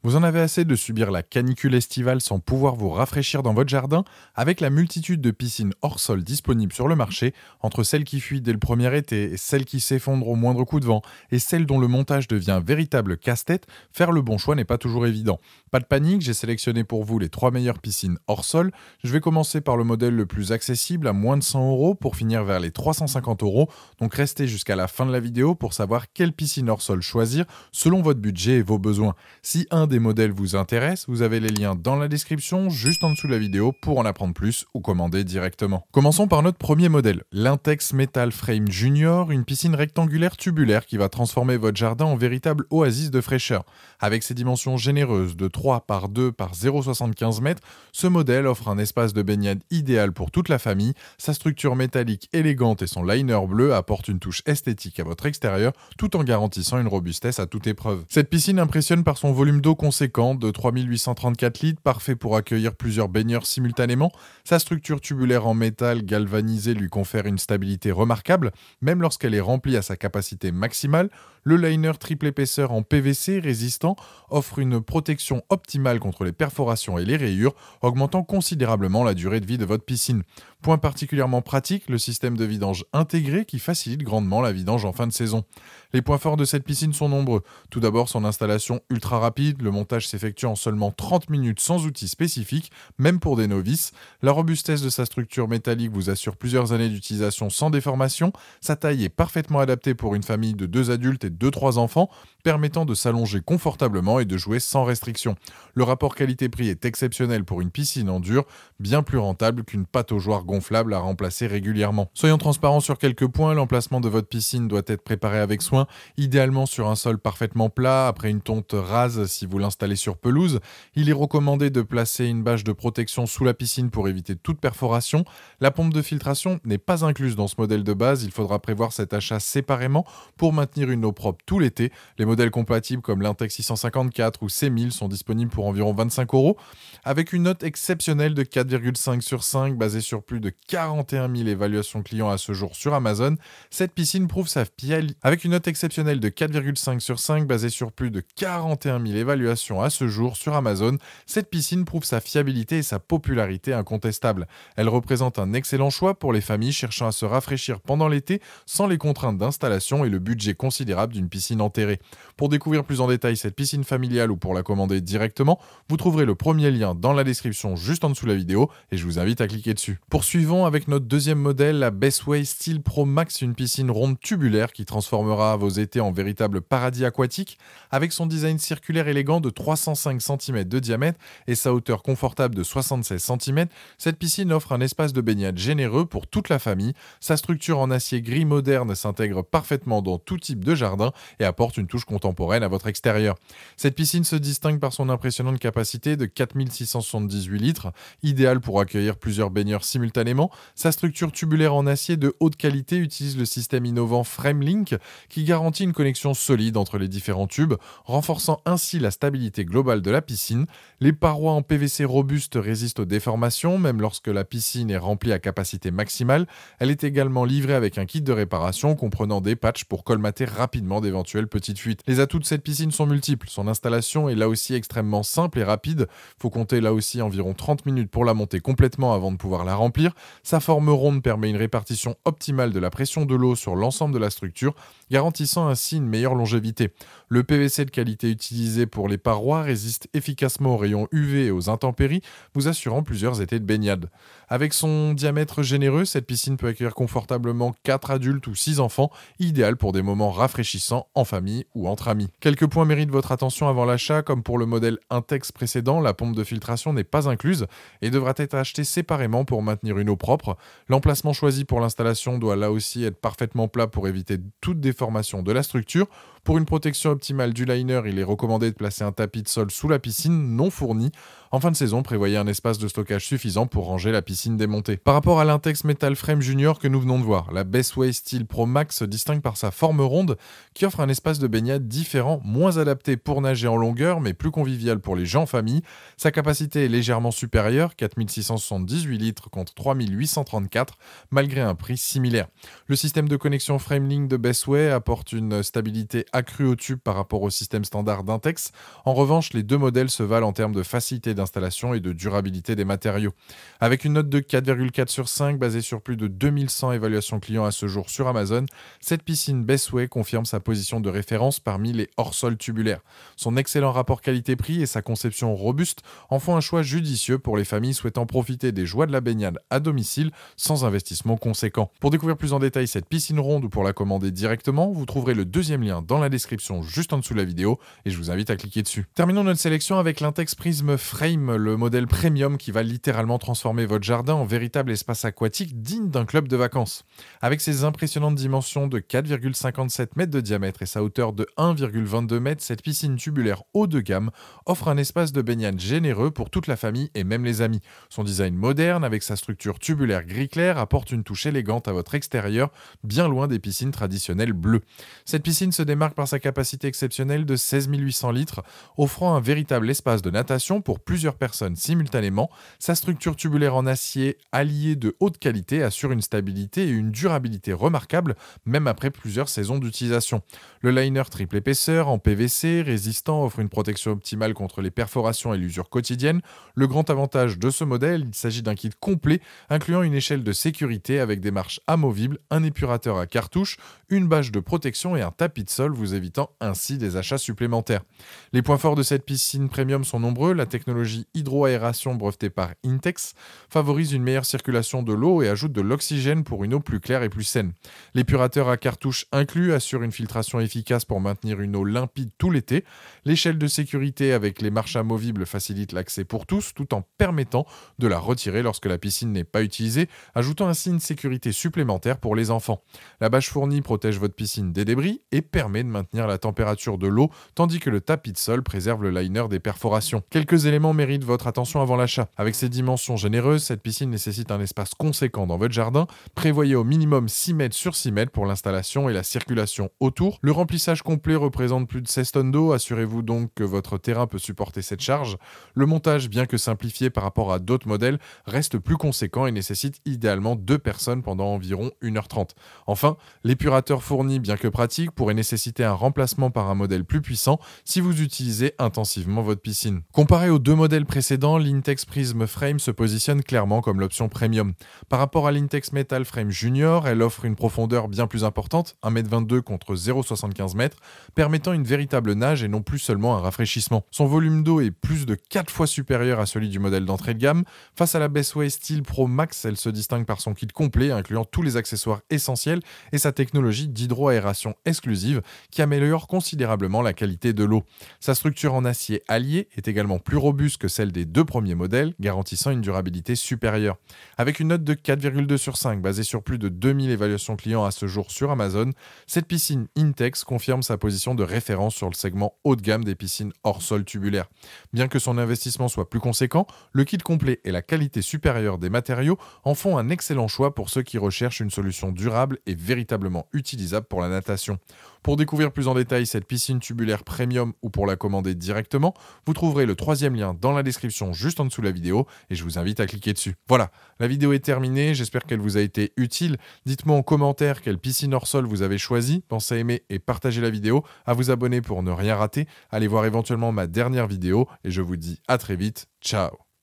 Vous en avez assez de subir la canicule estivale sans pouvoir vous rafraîchir dans votre jardin? Avec la multitude de piscines hors sol disponibles sur le marché, entre celles qui fuient dès le premier été et celles qui s'effondrent au moindre coup de vent, et celles dont le montage devient un véritable casse-tête, faire le bon choix n'est pas toujours évident. Pas de panique, j'ai sélectionné pour vous les 3 meilleures piscines hors sol. Je vais commencer par le modèle le plus accessible à moins de 100 € pour finir vers les 350 €. Donc restez jusqu'à la fin de la vidéo pour savoir quelle piscine hors sol choisir selon votre budget et vos besoins. Si un des modèles vous intéresse, vous avez les liens dans la description, juste en dessous de la vidéo, pour en apprendre plus ou commander directement. Commençons par notre premier modèle, l'Intex Metal Frame Junior, une piscine rectangulaire tubulaire qui va transformer votre jardin en véritable oasis de fraîcheur. Avec ses dimensions généreuses de 3 par 2 par 0,75 m, ce modèle offre un espace de baignade idéal pour toute la famille. Sa structure métallique élégante et son liner bleu apportent une touche esthétique à votre extérieur, tout en garantissant une robustesse à toute épreuve. Cette piscine impressionne par son volume d'eau conséquent de 3834 litres, parfait pour accueillir plusieurs baigneurs simultanément. Sa structure tubulaire en métal galvanisé lui confère une stabilité remarquable, même lorsqu'elle est remplie à sa capacité maximale. Le liner triple épaisseur en PVC résistant offre une protection optimale contre les perforations et les rayures, augmentant considérablement la durée de vie de votre piscine. Point particulièrement pratique, le système de vidange intégré qui facilite grandement la vidange en fin de saison. Les points forts de cette piscine sont nombreux. Tout d'abord, son installation ultra rapide, le montage s'effectue en seulement 30 minutes sans outils spécifiques, même pour des novices. La robustesse de sa structure métallique vous assure plusieurs années d'utilisation sans déformation. Sa taille est parfaitement adaptée pour une famille de 2 adultes et 2-3 enfants, permettant de s'allonger confortablement et de jouer sans restriction. Le rapport qualité-prix est exceptionnel pour une piscine en dur, bien plus rentable qu'une pataugeoire gonflable à remplacer régulièrement. Soyons transparents sur quelques points, l'emplacement de votre piscine doit être préparé avec soin, idéalement sur un sol parfaitement plat, après une tonte rase si vous l'installez sur pelouse. Il est recommandé de placer une bâche de protection sous la piscine pour éviter toute perforation. La pompe de filtration n'est pas incluse dans ce modèle de base, il faudra prévoir cet achat séparément pour maintenir une eau propre tout l'été. Les modèles compatibles comme l'Intex 654 ou C1000 sont disponibles pour environ 25 €. Avec une note exceptionnelle de 4,5 sur 5 basée sur plus de 41 000 évaluations clients à ce jour sur Amazon, cette piscine prouve sa fiabilité. Avec une note exceptionnelle de 4,5 sur 5 basée sur plus de 41 000 évaluations à ce jour sur Amazon, cette piscine prouve sa fiabilité et sa popularité incontestable. Elle représente un excellent choix pour les familles cherchant à se rafraîchir pendant l'été sans les contraintes d'installation et le budget considérable d'une piscine enterrée. Pour découvrir plus en détail cette piscine familiale ou pour la commander directement, vous trouverez le premier lien dans la description juste en dessous de la vidéo et je vous invite à cliquer dessus. Poursuivons avec notre deuxième modèle, la Bestway Steel Pro Max, une piscine ronde tubulaire qui transformera vos étés en véritable paradis aquatique. Avec son design circulaire élégant de 305 cm de diamètre et sa hauteur confortable de 76 cm, cette piscine offre un espace de baignade généreux pour toute la famille. Sa structure en acier gris moderne s'intègre parfaitement dans tout type de jardin et apporte une touche contemporaine à votre extérieur. Cette piscine se distingue par son impressionnante capacité de 4678 litres, idéale pour accueillir plusieurs baigneurs simultanément. Sa structure tubulaire en acier de haute qualité utilise le système innovant FrameLink qui garantit une connexion solide entre les différents tubes, renforçant ainsi la stabilité globale de la piscine. Les parois en PVC robustes résistent aux déformations, même lorsque la piscine est remplie à capacité maximale. Elle est également livrée avec un kit de réparation comprenant des patchs pour colmater rapidement d'éventuelles petites fuites. Les atouts de cette piscine sont multiples. Son installation est là aussi extrêmement simple et rapide. Faut compter là aussi environ 30 minutes pour la monter complètement avant de pouvoir la remplir. Sa forme ronde permet une répartition optimale de la pression de l'eau sur l'ensemble de la structure, garantissant ainsi une meilleure longévité. Le PVC de qualité utilisé pour les parois résiste efficacement aux rayons UV et aux intempéries, vous assurant plusieurs étés de baignade. Avec son diamètre généreux, cette piscine peut accueillir confortablement 4 adultes ou 6 enfants, idéal pour des moments rafraîchissants en famille ou entre amis. Quelques points méritent votre attention avant l'achat, comme pour le modèle Intex précédent, la pompe de filtration n'est pas incluse et devra être achetée séparément pour maintenir une eau propre. L'emplacement choisi pour l'installation doit là aussi être parfaitement plat pour éviter toute déformation de la structure. Pour une protection optimale du liner, il est recommandé de placer un tapis de sol sous la piscine non fourni. En fin de saison, prévoyez un espace de stockage suffisant pour ranger la piscine démontée. Par rapport à l'Intex Metal Frame Junior que nous venons de voir, la Bestway Steel Pro Max se distingue par sa forme ronde qui offre un espace de baignade différent, moins adapté pour nager en longueur mais plus convivial pour les gens en famille. Sa capacité est légèrement supérieure, 4678 litres contre 3834, malgré un prix similaire. Le système de connexion FrameLink de Bestway apporte une stabilité accrue au tube par rapport au système standard d'Intex. En revanche, les deux modèles se valent en termes de facilité d'installation et de durabilité des matériaux. Avec une note de 4,4 sur 5 basée sur plus de 2100 évaluations clients à ce jour sur Amazon, cette piscine Bestway confirme sa position de référence parmi les hors-sol tubulaires. Son excellent rapport qualité-prix et sa conception robuste en font un choix judicieux pour les familles souhaitant profiter des joies de la baignade à domicile sans investissement conséquent. Pour découvrir plus en détail cette piscine ronde ou pour la commander directement, vous trouverez le deuxième lien dans la description juste en dessous de la vidéo et je vous invite à cliquer dessus. Terminons notre sélection avec l'Intex Prism Frame, le modèle premium qui va littéralement transformer votre jardin en véritable espace aquatique digne d'un club de vacances. Avec ses impressionnantes dimensions de 4,57 mètres de diamètre et sa hauteur de 1,22 mètres, cette piscine tubulaire haut de gamme offre un espace de baignade généreux pour toute la famille et même les amis. Son design moderne avec sa structure tubulaire gris clair apporte une touche élégante à votre extérieur, bien loin des piscines traditionnelles bleues. Cette piscine se démarque par sa capacité exceptionnelle de 16 800 litres, offrant un véritable espace de natation pour plusieurs personnes simultanément. Sa structure tubulaire en acier alliée de haute qualité assure une stabilité et une durabilité remarquables, même après plusieurs saisons d'utilisation. Le liner triple épaisseur en PVC résistant offre une protection optimale contre les perforations et l'usure quotidienne. Le grand avantage de ce modèle, il s'agit d'un kit complet incluant une échelle de sécurité avec des marches amovibles, un épurateur à cartouche, une bâche de protection et un tapis de sol, vous évitant ainsi des achats supplémentaires. Les points forts de cette piscine premium sont nombreux. La technologie hydroaération brevetée par Intex favorise une meilleure circulation de l'eau et ajoute de l'oxygène pour une eau plus claire et plus saine. L'épurateur à cartouche inclus assure une filtration efficace pour maintenir une eau limpide tout l'été. L'échelle de sécurité avec les marches amovibles facilite l'accès pour tous tout en permettant de la retirer lorsque la piscine n'est pas utilisée, ajoutant ainsi une sécurité supplémentaire pour les enfants. La bâche fournie protège votre piscine des débris et permet de maintenir la température de l'eau, tandis que le tapis de sol préserve le liner des perforations. Quelques éléments méritent votre attention avant l'achat. Avec ses dimensions généreuses, cette piscine nécessite un espace conséquent dans votre jardin. Prévoyez au minimum 6 mètres sur 6 mètres pour l'installation et la circulation autour. Le remplissage complet représente plus de 16 tonnes d'eau. Assurez-vous donc que votre terrain peut supporter cette charge. Le montage, bien que simplifié par rapport à d'autres modèles, reste plus conséquent et nécessite idéalement 2 personnes pendant environ 1h30. Enfin, l'épurateur fourni, bien que pratique, pourrait nécessiter un remplacement par un modèle plus puissant si vous utilisez intensivement votre piscine. Comparé aux deux modèles précédents, l'Intex Prism Frame se positionne clairement comme l'option premium. Par rapport à l'Intex Metal Frame Junior, elle offre une profondeur bien plus importante, 1,22 m contre 0,75 m, permettant une véritable nage et non plus seulement un rafraîchissement. Son volume d'eau est plus de 4 fois supérieur à celui du modèle d'entrée de gamme. Face à la Bestway Steel Pro Max, elle se distingue par son kit complet, incluant tous les accessoires essentiels et sa technologie d'hydroaération exclusive qui améliore considérablement la qualité de l'eau. Sa structure en acier allié est également plus robuste que celle des deux premiers modèles, garantissant une durabilité supérieure. Avec une note de 4,2 sur 5 basée sur plus de 2000 évaluations clients à ce jour sur Amazon, cette piscine Intex confirme sa position de référence sur le segment haut de gamme des piscines hors sol tubulaire. Bien que son investissement soit plus conséquent, le kit complet et la qualité supérieure des matériaux en font un excellent choix pour ceux qui recherchent une solution durable et véritablement utilisable pour la natation. Pour découvrir plus en détail cette piscine tubulaire premium ou pour la commander directement, vous trouverez le troisième lien dans la description juste en dessous de la vidéo et je vous invite à cliquer dessus. Voilà, la vidéo est terminée, j'espère qu'elle vous a été utile. Dites-moi en commentaire quelle piscine hors sol vous avez choisi. Pensez à aimer et partager la vidéo, à vous abonner pour ne rien rater. Allez voir éventuellement ma dernière vidéo et je vous dis à très vite. Ciao.